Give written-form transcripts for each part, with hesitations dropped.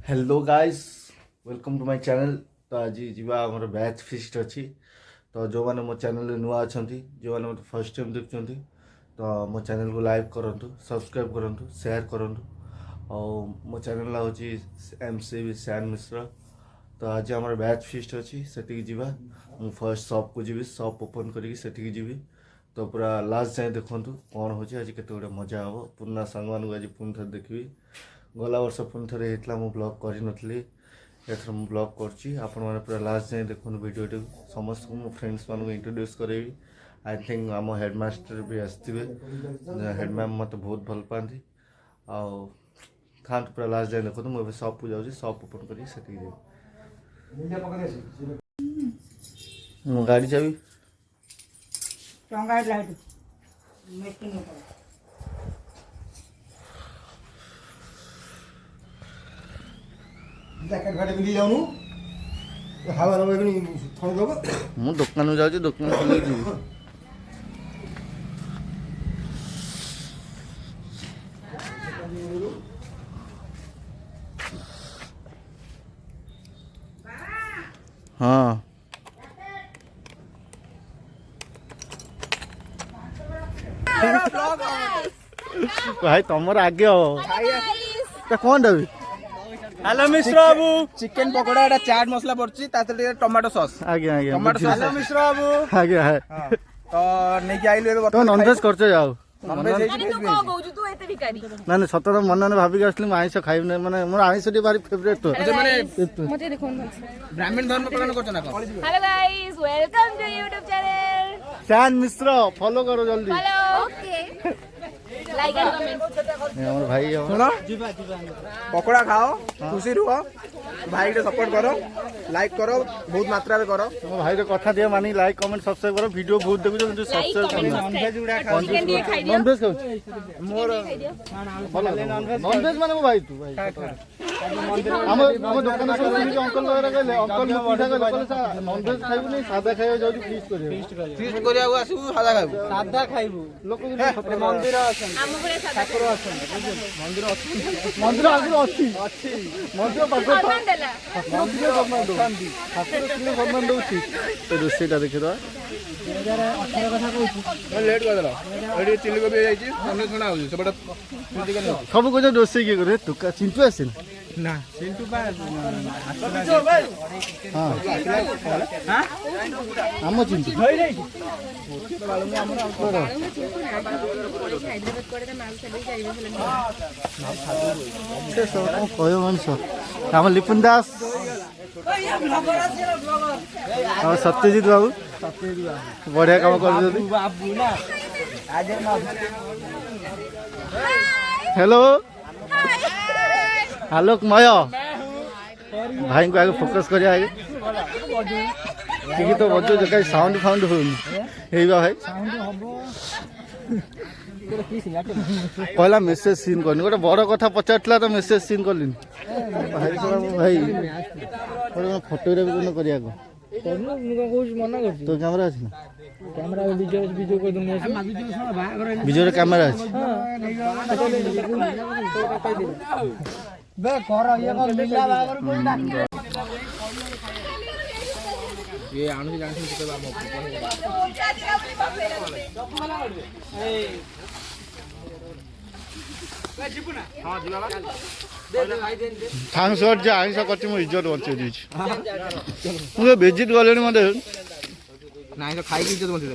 Hello guys welcome to my channel. तो आज जीवा आमर बैच फिस्ट अच्छी। तो जो मैंने मो चैनल नुआ अच्छा जो मैंने मत फर्स्ट टाइम देखते तो मो चैनल को लाइक करूँ, सब्सक्राइब करूँ, शेयर करूँ। और मो चैनल हूँ MCV-San मिश्रा। तो आज आमर बैच फिस्ट अच्छी से जीवा मु फर्स्ट शॉप को जी शॉप ओपन करी जी। तो पूरा लास्ट जाए देखूँ कौन हो आज केते मजा हम पुराना सांग मान आज पुणी थे देखी। गला वर्ष पुणी थे होता मु ब्लॉग करी एथर मु ब्लॉग कर पूरा लास्ट जाए देखो वीडियो समस्त मो फ्रेंड्स मान इंट्रोड्यूस करी। आई थिंक आम हेडमास्टर भी आसते हेड मैम मत बहुत भल पाती था पूरा लास्ट जाए देखो मुझे शॉप को जाऊँगी शॉप ओपन कर गाड़ी चाबी मु दुकान जाऊँ दुकान खोल जी। हाँ भाई तुम आगे हो कौन देवी। हेलो मिश्रा बाबू चिकन पकोड़ा एटा चाट मसला पड़ची ताते टमाटो सॉस आगे आगे टमाटो सॉस। हेलो मिश्रा बाबू आगे है तो नै कि आइलो एबे तो नॉनवेज करछो जाओ नॉनवेज अरे तू को कहू तू एते भिखारी ना ना सत मन ने भाबी आसली आइंस खाइब नै माने मोर आइंस टी भारी फेवरेट तो माने मते देखो ब्राह्मण धर्म पालन करछ ना को। Hello guys welcome to YouTube channel Sain Mishra follow करो जल्दी। Hello okay like and comment. ये हमर भाई हो सुनो पकोड़ा खाओ खुशी रहो भाई के सपोर्ट करो लाइक करो बहुत मात्रा में करो। तुम भाई रो कथा दिया मानी लाइक कमेंट सब्सक्राइब करो वीडियो बहुत देखु जो सब्सक्राइब करना। नॉनवेज उड़ा खाओ चिकन दिए खाइ दियो नॉनवेज खाऊ मोर नॉनवेज माने वो भाई तू भाई हम दुकान से सुनी अंकल वगैरह कहले अंकल पीठा कहले नॉनवेज खाइबु नहीं सादा खाइबो जाऊ फीस्ट करिया आसु सादा खाइबु सादा खाइबु लोक मंदिर अछन हम पुरा सादा ठाकुर अछन मंदिर अछन मंदिर आगु अछि मंदिर पाखो सम्मान देला मंदिर सम्मान दो ठाकुर किने सम्मान दउछि तो रोसेटा देखि रो 2018 कथा कहू लेट कर देला एडी चिल्ली कोबी जाई छी अन्य सुना हो सबटा सब कुछ रोसे के करे तू का चिंटू आसिन ना चिंटू बा हां हां हम चिंटू हैदराबाद कोडे माल सबै जाइबे से सब कयो मनस हम लिपुन दास और सत्यजीत बाबू बढ़िया काम कर बाबू ना आज हेलो आलोक मय भाई को आगे फोकस करिया आगे तो बजो जो कहीं साउंड फाउंड होई भाई पहला मेसेज सीन करनी गोटे बड़ कथा पचारला तो मेसेज सीन करलिन भाई भाई फोटोग्राफी करिया मना कर तो कैमरा अछि ना कैमरा वीडियो कर दूंगा विजय कैमरा अछि बे कर ये कर मिला बागर कोई ना ये आनु से जान से बाबू हां जिबा दे भाई दे थैंक्स गॉड जे आइंसा करछि मो इज्जत बचे दिछि मु बेजित गलेनी मते नाही तो खाई की इज्जत बचे दे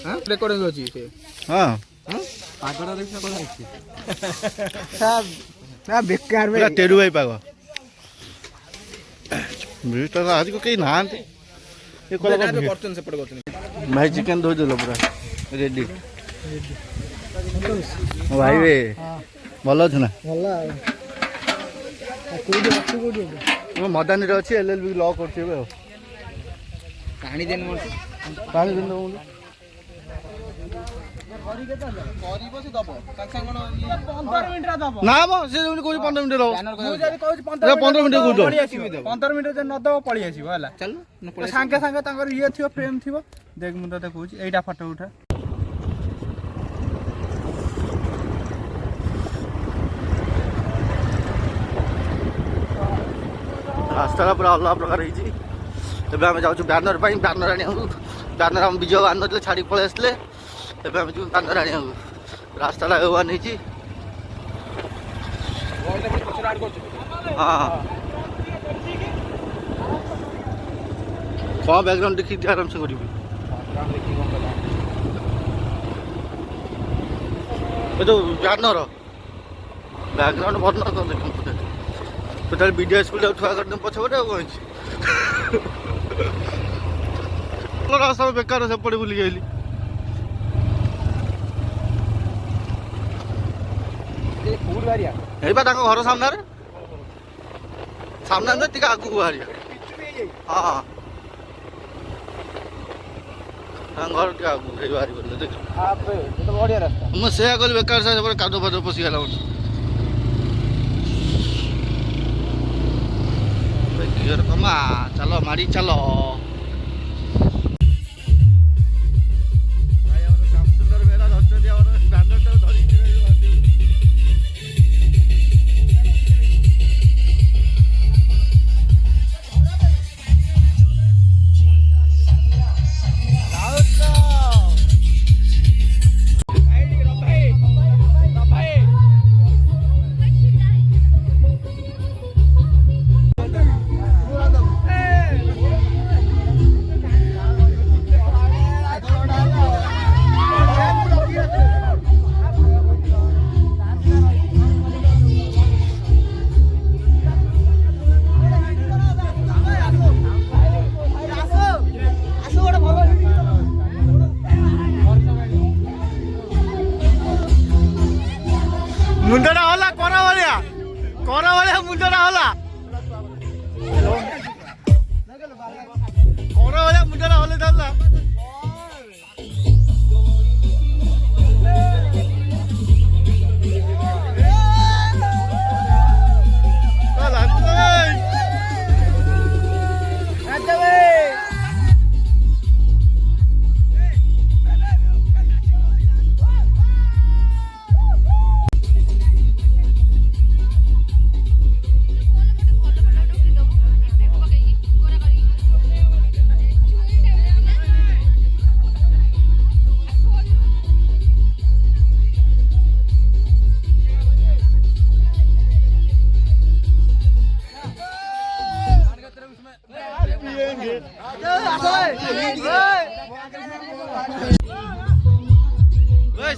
हां रिकॉर्डिंग होची से हां पागड़ा देख कोन आछि सब ना बेकार में तेरू भाई पागो बीस तो आज को कहीं नांती ये कोला करतन से पड़ करतन भाई चिकन धो देलो पूरा रेडी भाई वे भलो छ ना भला कोडी अछि कोडी म मदानी रे अछि एलएलबी लॉ करछि बे पानी देन मोर पानी दिन दो गरिबो से दबो संग संग 15 मिनिट रा दबो ना म से कोइ 15 मिनिट रहो मु जदी कहू 15 मिनिट को दो 15 मिनिट जे न दबो पळी आसीबो हला चल संगे संगे तांकर ये थियो फ्रेम थियो देख मु तते कहूची एटा फोटो उठा ରାସ୍ତାଟା ପୁରା ଅଲଗା ପ୍ରକାର ହେଇଛି। ଏବେ ଆମେ ଯାଉଛୁ ବ୍ୟାନର ପାଇଁ, ବ୍ୟାନର ଆଣିବାକୁ। ବ୍ୟାନର ଆମ ବିଜୟ ଆଣିନଥିଲେ, ଛାଡ଼ିକି ପଳେଇ ଆସିଲେ। ଏବେ ଆମେ ଯିବୁ ବ୍ୟାନର ଆଣିବାକୁ। ରାସ୍ତାଟା ୱାନ୍ ହେଇଛି। ହଁ କ'ଣ ବ୍ୟାକଗ୍ରାଉଣ୍ଡ ଦେଖିକି ଆରାମସେ କରିବି। ଏ ଯେଉଁ ବ୍ୟାନର ବ୍ୟାକଗ୍ରାଉଣ୍ଡ ଭଲ ନ ଦେଖ ଟୋଟାଲି ବିଡ଼ିଓ ସ୍କୁଲଟାକୁ ଠୁଆ କରିଦେବୁ ପଛପଟେ ଆଉ କ'ଣ ହେଇଛି। ରାସ୍ତା ବେକାର ସେପଟେ ବୁଲିକି ଆଇଲି। ଏଇ ବା ତାଙ୍କ ଘର ସାମ୍ନାରେ ଟିକେ ଆଗକୁ ବାହାରିବା। ହଁ ତାଙ୍କ ଘର ଟିକେ ଆଗକୁ ହେଇ ବାହାରି ଗଲେ ଦେଖ। ମୁଁ ସେୟା କଲି ବେକାର ସେପଟେ କାଦୁଅ ଫାଦୁଅ ପଶିଗଲା ମୋତେ। କମା ଚାଲ ମାଡ଼ି ଚାଲ। ମୁଣ୍ଡଟା ହଲା କରା ଭଳିଆ ମୁଣ୍ଡଟା ହଲା କରା ଭଳିଆ ମୁଣ୍ଡଟା ହଲେଇ ଥାନ୍ତା।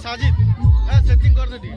साजिद सेटिंग कर दे।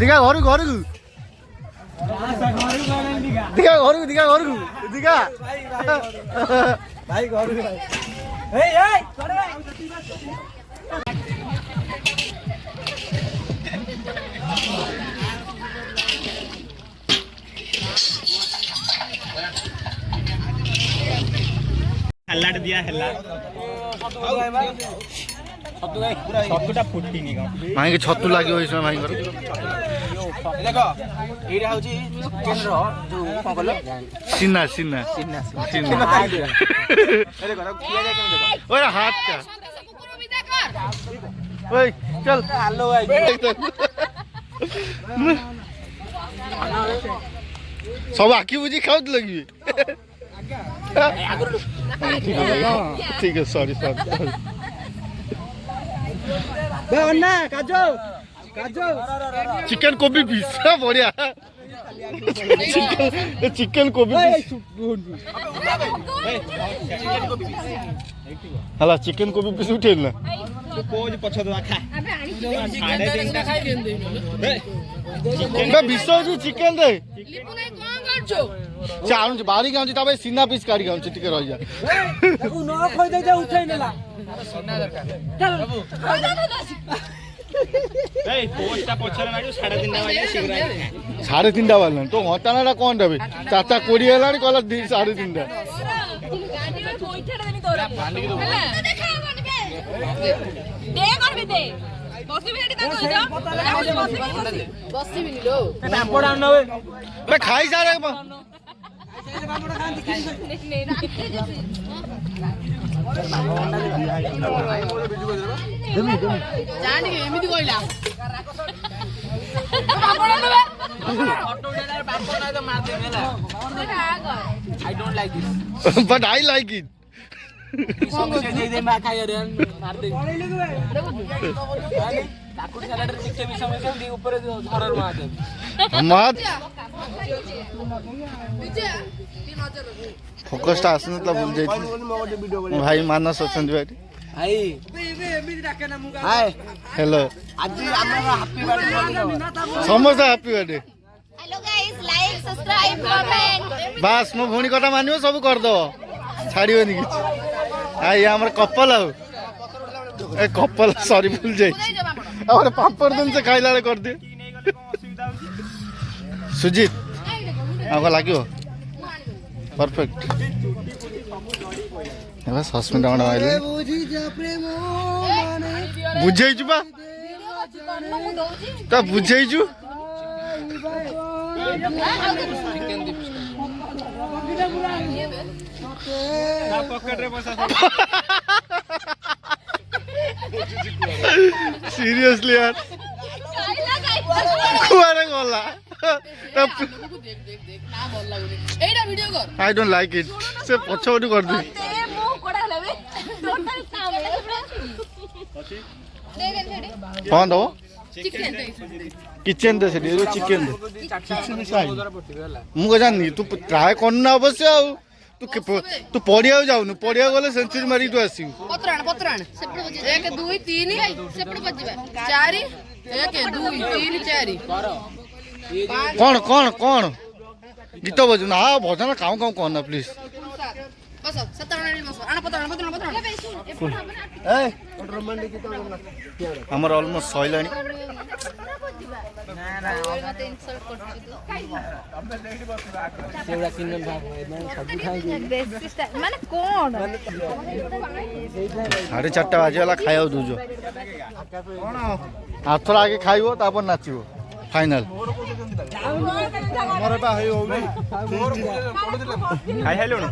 दिखा घर को दिखा घर को दिखा भाई घर हल्लाट दिया हल्ला छतुटा फुटिनी भाई के छतु लागियो इस भाई घर देखो एटा होची चिकन रो जो कोन कहलो सिन्ना सिन्ना सिन्ना सिन्ना अरे देखो किया जाए केन देखो ओए हाथ का ओए चल हेलो भाई सब आखी बुझी खाउत लगी ठीक है सॉरी सॉरी अन्ना काजो काजो चिकन कोबी पीस बढ़िया चिकन कोबी पीस हला चिकन कोबी पीस उठेल ना कोज पछ दवा खा मैं विश्वास चिकन दे चाणु बारी गाउँ तब सीना पीस काढ़ी गाउँ टिके रही जा साढ़े तीन टा बाल तो हटाना कौन देवे चाचा कोड़ी है कहला 3:30 खाई सारे but I like it focus आसना भूल जाए भाई मानस अच्छा हेलो समस्त happy birthday hello guys like subscribe comment बस मो भौणी कथा मानियो सब कर दो छाड़ियोनी कि आई हमर कपल आ ए कपल सॉरी भूल जाई और पापड़ दिन से खाइला कर दे सुजीत आको लाग्यो परफेक्ट बस हस्बैंड आउट आइले बुझाई जुबा ता बुझाई जु सीरियसली यार कुआरे गला आई डोंट लाइक इट से पछोडी कर दे कौन दो किचन दे से चिकन दे मुझे जानी तू ट्राई करना अवश्य आउ तू पढ़िया जाऊनु पढ़िया गले सेंचुरी मारी तू आसी पत्राण पत्राण सेपड़ बजे 1 2 3 सेपड़ बजबा 4 1 2 3 4 कौन कौन कौन गीत बजु ना भजन काउ काउ कहना प्लीज बस 57 बस आना पत्राण पत्राण पत्राण ए रोमांटिक गीत करना हमर ऑलमोस्ट सइलानी मते इंसल्ट करछु सेवड़ा किन्नन भाग सब खाएंगे माने कोन 4:30 बाजे वाला खाया दूजो कौन आथरा आगे खाइबो तापर नाचिबो फाइनल हमर बा है हो खाई हेलो न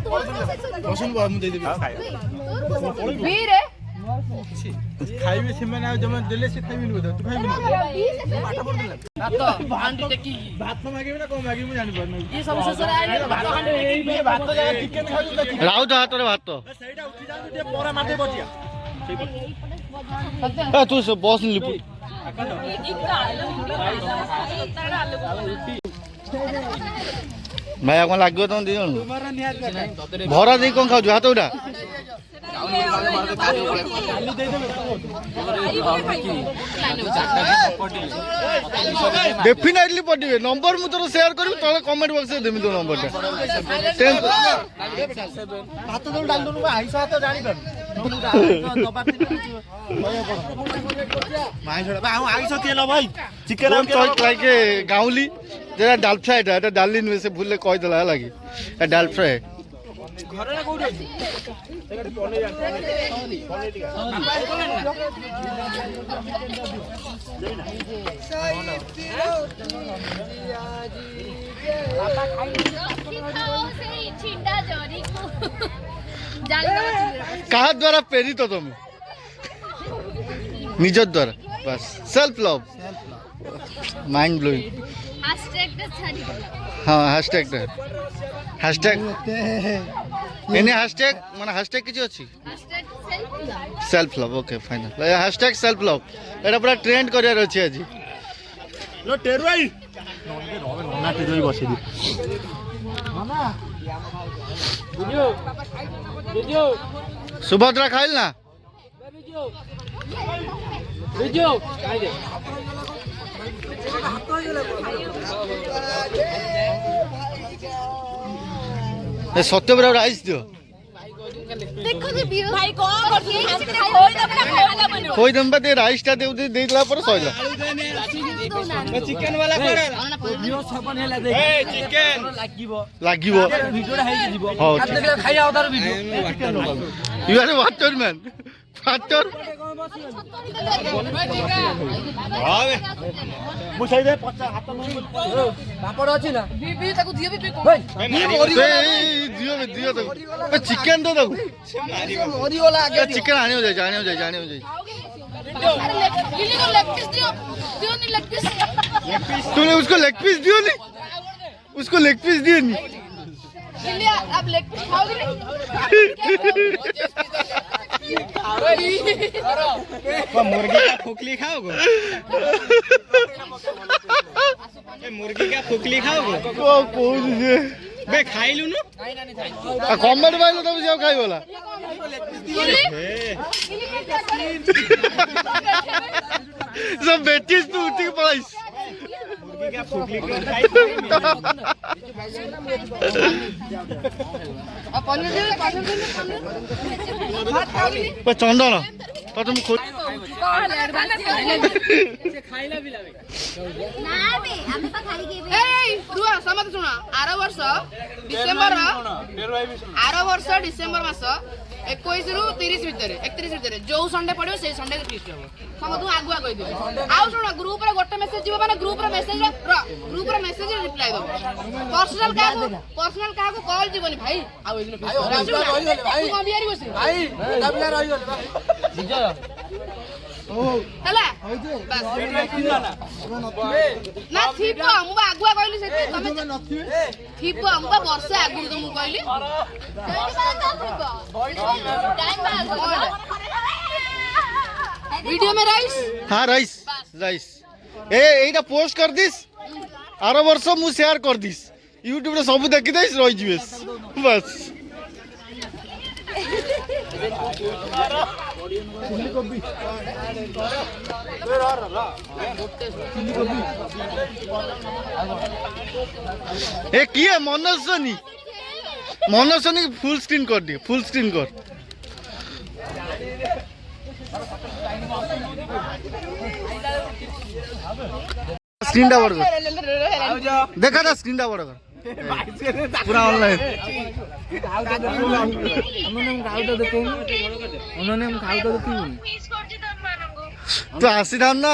पसंद बा हम दे देबी वीर खाइबे से माने जमा देले से खाइबे न तू खाइबे भात भांडी टेकी भात मागिबे ना को मागिबे मु जानि परनै ई सब ससरा आइले भात भांडी भात जगह चिकन खाइबे त राउ द हातरे भात तो सेटा उठी जाउ जे पोरा मारते बचिया ए तू से बॉस नि लिपु भाई कौन लगे तुम दी भरा दे कौन खाऊ हाथ उठा डेफिनेटली पटिबे नंबर मु तोर शेयर करी तले कमेंट बॉक्स में देमी तो नंबर भात तो डाल दोनु आइसा तो जानि कर माई छोड़ा बा आइसा तेल भाई चिकन हम तो लाइक गाउली जेरा डाल फ्राई एटा डालिन में से भूले कह देला लागी ए डाल फ्राई घरे ना कोठी अछि एटा पने कहा द्वारा प्रेरित हो तुम निज द्वारा बस सेल्फ लव माइंड ब्लोइंग हाँ हैशटैग हैशटैग एनी हैशटैग माने हैशटैग किछि अछि self love okay final hashtag self love एटा पूरा ट्रेंड करियार अछि आज लो टेरुआई ना टेरुआई बसे दी सुभद्रा खाइल ना ए सत्यब्रा राइस दियो देखो जे भाई कौन करती है होई तब ना खाला बनो कोई दम दे राइस टा दे देला पर सइला चिकन वाला करे यो छपन हेला देख ए चिकन लागिवो वीडियोटा हेइ जीवो हां देखले खाइया उतार video you are a water man water हां मु सही दे 50 हाथ में पापड़ अछि ना बीबी ताको दियो बीबी को दियो तो चिकन तो दो मोरी वाला आगे चिकन आने हो जाए गिल्ली को लेग पीस दियो नहीं लेग पीस तूने उसको लेग पीस दियो नहीं उसको लेग पीस दियो नहीं गिल्ली आप लेग पीस खाओगे नहीं मुर्गी का खोखली खाओगे मुर्गी का खोखली खाओगे को कोन जे बे खाइलु न कमेंट माइलो तब जाओ खाई बोला सब बेटिस तू उठी के पड़ाइस मुर्गी का खोखली खाई पनीर दे चंदन तो तुम खोज खाइला बिलावे ना बे हम तो खाई के ए रुआ समझ सुना आरो वर्ष डिसेंबर मास 21 रु 30 भितर 31 भितर जो संडे पड़ियो से संडे के फिक्स हो हम तू आगुआ कहि दे आउ सुन ग्रुप रे गोटे मेसेज जीव माने ग्रुप रे मेसेज रिप्लाई दो पर्सनल का कॉल जीवनी भाई आउ एदिन फिक्स भाई तू बियारी बस भाई दाबला रहि गले भाई हला बस ना थिपो मु आगुआ कहली से तमे थिपो हम वर्ष आगु तो मु कहली वीडियो में राइस हाँ राइस ए एटा पोस्ट कर दिस आरो वर्ष मु शेयर कर दिस यूट्यूब रे सब देखि देस रहि जिवेस बस ए किए मनोसनी फुल स्क्रीन कर दिए फुल स्क्रीन कर स्क्रीन टा बड़ कर देखा था स्क्रीन टा बड़ कर पूरा ऑनलाइन तो आसी था ना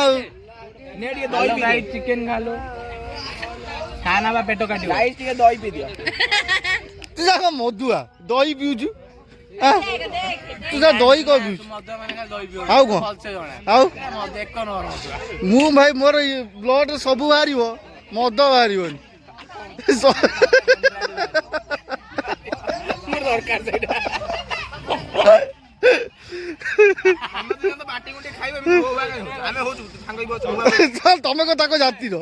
ने ଟିକେ ଦହି ପି ଗାଇस चिकन खा लो खाना बा पेटो काटियो गाइस ଟିକେ दही पी दियो तू जा मधुआ दही पिउछु तू जा दही को पिउछु मधुआ माने का दही पियो आउ को फलसे जणा आउ मधु एक नंबर मधुआ मु भाई मोर ब्लड सब बाहरिबो मद बाहरिबोनी मोर दरकार सेटा हम तो बाटी गुटी खाइबे हमें हो सांग बस तमे को ताको जाती रो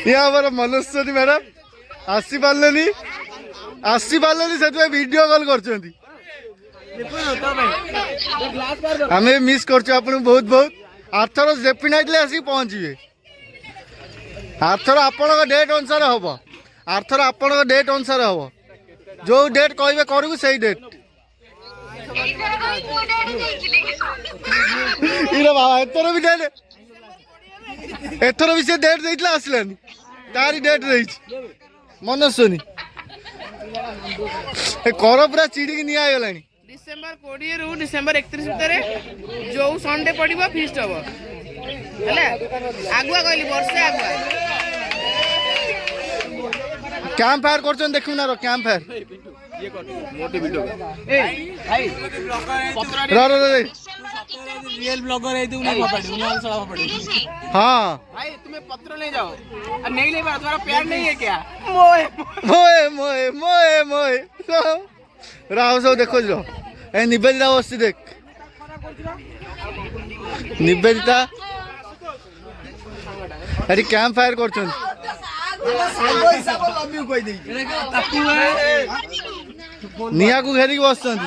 या हमारा मनुष्य मैडम आसी पारलेनी से वीडियो कॉल करछंती हमें मिस करछु आपन बहुत बहुत आथर जेपी नाइट ले आसी पहुंचीबे आथर आपन डेट अनुसार हबो आथर आपन डेट अनुसार हबो जो डेट कहबे करबो सही डेट इरे बाबा एथर भी से डेट देइतला आसलानी तारी डेट रही मनस्वनी कर पूरा चिड़ी निया गलानी डिसेंबर 20 रु डिसेंबर 31 भितर जो संडे पड़िबो फीस्ट हबो हला आगुआ कहली वर्षे आगुआ कैंप फायर करछन देखु ना रो कैंप फायर ये कर मोटे वीडियो ए भाई रो रियल ब्लॉगर है तू नहीं फपड़ी उन्हें सड़ा फपड़ी हाँ भाई तुम्हें पत्र ले जाओ और नहीं ले पा तुम्हारा प्यार नहीं है क्या मोए मोए मोए मोए मोए राव सब देखो जो ए निवेदिता बसी देख निवेदिता अरे कैंप फायर करछन निया को घेरी बसछन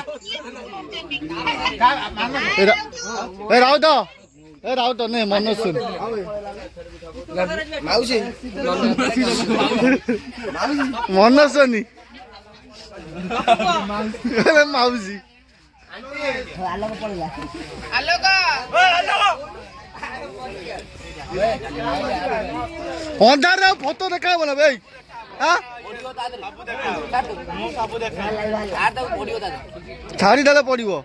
ए राउत नहीं मन सुन माउसी मन सुनी माउसी आलोक अंधार फोटो देखा बोला भाई छाड़ी देले पड़ो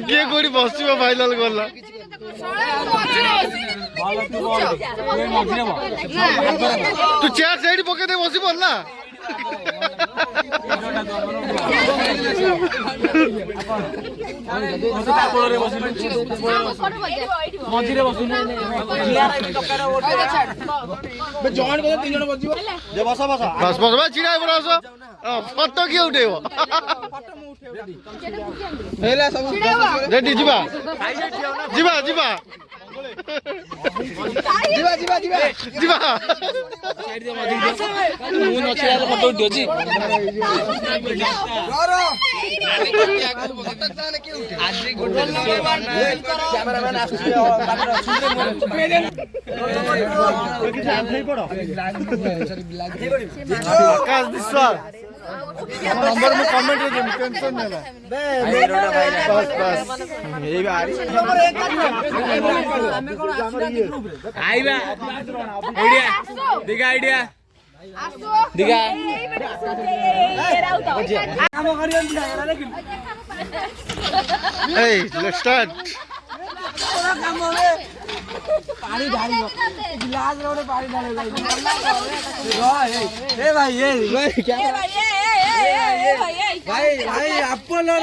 किए कोई बस फाइनाल गला तू चेयर साइड पके दे बस ना मझिरे बस जॉइन कर 3 जण बसिबो जे बस चिड़ा बस फटो किए उठेब रेडी जीवा जीवा जीवा जीवा जीवा जीवा जीवा ମୁଁ ନଛିଲା ଫଟୋ ଉଠିଛି ଆଜି ଗୋଟେ କ୍ୟାମେରାମ୍ୟାନ ଆସୁଛି ବାଟରେ आकाश विश्वास नंबर में कमेंट दे टेंशन नहीं बस बस यही बारी आइबा आइडिया दिगा आइडिया दिगा Hey, let's start. पानी ढालियो गिलास रोड पानी डाले भाई ए भाई ये भाई क्या भाई भाई अपोलो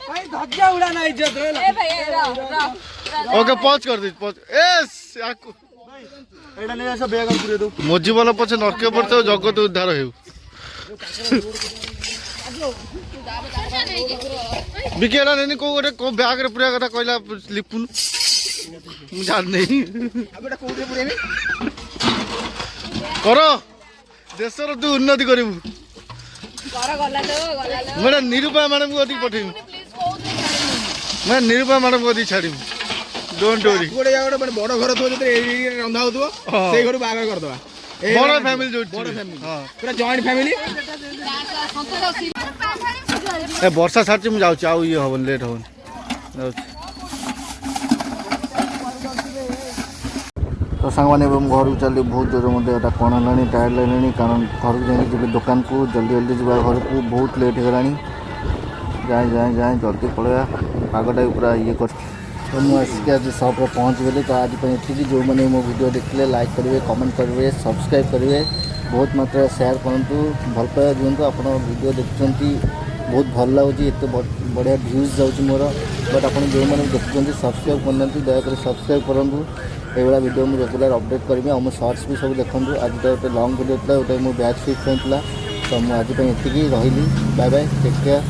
भाई धज्जा उड़ाना इज्जत रे ओके पॉज कर दे पॉज यस आकु एडा ने ऐसा बैग पुरे दो मोजी वाला पछे नरके पड़ते जगत उद्धार हेउ बिकेला नहीं को गोटे को बैग रे पुरा कथा कहला लिपुन मु जान नहीं अबेटा कोठे पुरे में करो देशर तू उन्नति करिबु मैं निरूपा मैडम को अधिक पठेबु मैं निरूपा मैडम को अधिक छाड़िबु डोंट वरी गोटे जागोटे माने बड़ घर थो जते रंधा होतबो सेई घर बागा कर दबा बड़ फैमिली जो बड़ फैमिली हां पूरा जॉइंट फैमिली ए वर्षा छाड़ी मु जाउ आउ ये हबन लेट हबन तो सांग मैंने घर को चल बहुत जोर मत कौन है टायर लगे कारण घर को जी दुकान को जल्दी जल्दी जा घर को बहुत लेट हो गला जाए जाए जाए जल्दी पलैया पागटा पूरा ये कर तो मुझे आज सप्रे पहुँच गली तो आज ये जो मैंने मो वीडियो देखते लाइक करेंगे कमेंट करेंगे सब्सक्राइब करेंगे बहुत मात्रा शेयर करूँ भल पाया दिंतु आप वीडियो देखुं बहुत भल लगुच एत बढ़िया भ्यूज जाऊँगी मोर बट आप जो मैंने देखुं सब्सक्राइब करना दयाक सब्सक्राइब करूँ ये वीडियो मुझे रेगुलर अपडेट करी और मो शॉर्ट्स भी सब देखूँ आज तो गोटे लंग वीडियो था गोटे मो बैच फिट होता तो मुझे आज ये रही बाय बाय टेक केयर।